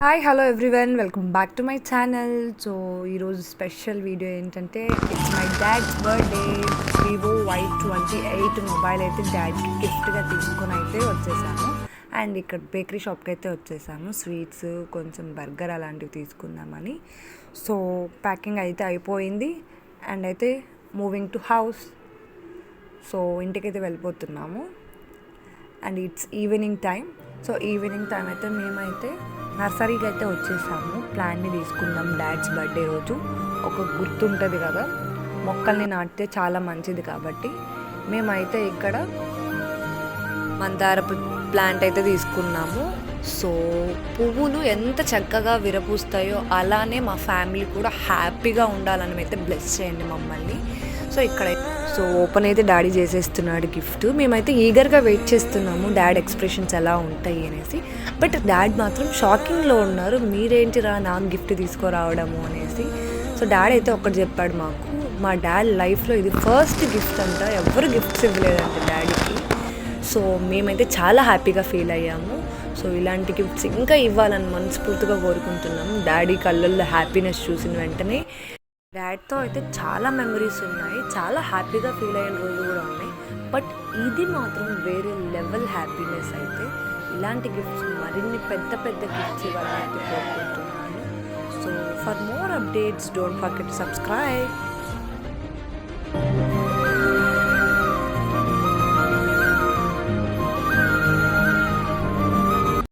Hi hello everyone welcome back to my channel. So ఈరోజు special video ఏంటంటే it's my dad's birthday. Vivo Y28 mobile అయితే డాడ్కి గిఫ్ట్గా తీసుకొని అయితే వచ్చేసాము. అండ్ ఇక్కడ బేకరీ షాప్కి అయితే వచ్చేసాము. స్వీట్స్ కొంచెం బర్గర్ అలాంటివి తీసుకుందామని. సో ప్యాకింగ్ అయితే అయిపోయింది అండ్ అయితే మూవింగ్ టు హౌస్. సో ఇంటికైతే వెళ్ళిపోతున్నాము and it's evening time. So evening time అయితే మేమైతే నర్సరీకి అయితే వచ్చేసాము. ప్లాంట్ని తీసుకుందాం డాడ్స్ బర్త్డే రోజు. ఒక గుర్తుంటుంది కదా, మొక్కల్ని నాటితే చాలా మంచిది కాబట్టి మేమైతే ఇక్కడ మందారపు ప్లాంట్ అయితే తీసుకున్నాము. సో పువ్వులు ఎంత చక్కగా విరపూస్తాయో అలానే మా ఫ్యామిలీ కూడా హ్యాపీగా ఉండాలని అయితే బ్లెస్ చేయండి మమ్మల్ని. సో ఇక్కడ ఓపెన్ అయితే డాడీ చేసేస్తున్నాడు గిఫ్ట్. మేమైతే ఈగర్గా వెయిట్ చేస్తున్నాము డాడ్ ఎక్స్ప్రెషన్స్ ఎలా ఉంటాయి అనేసి. బట్ డాడ్ మాత్రం షాకింగ్లో ఉన్నారు, మీరేంటిరా నాకు గిఫ్ట్ తీసుకురావడము అనేసి. సో డాడీ అయితే ఒక్కటి చెప్పాడు మాకు, మా డాడ్ లైఫ్లో ఇది ఫస్ట్ గిఫ్ట్ అంట, ఎవరు గిఫ్ట్స్ ఇవ్వలేదంట డాడీకి. సో మేమైతే చాలా హ్యాపీగా ఫీల్ అయ్యాము. సో ఇలాంటి గిఫ్ట్స్ ఇంకా ఇవ్వాలని మనస్ఫూర్తిగా కోరుకుంటున్నాము. డాడీ కళ్ళల్లో హ్యాపీనెస్ చూసిన వెంటనే డాడ్తో అయితే చాలా మెమరీస్ ఉన్నాయి, చాలా హ్యాపీగా ఫీల్ అయిన రోజులు కూడా ఉన్నాయి. బట్ ఇది మాత్రం వేరే లెవెల్ హ్యాపీనెస్. అయితే ఇలాంటి గిఫ్ట్స్ మరిన్ని పెద్ద పెద్ద గిఫ్ట్స్ ఇవ్వాలని అయితే కోరుకుంటున్నాను. So for more updates don't forget to subscribe.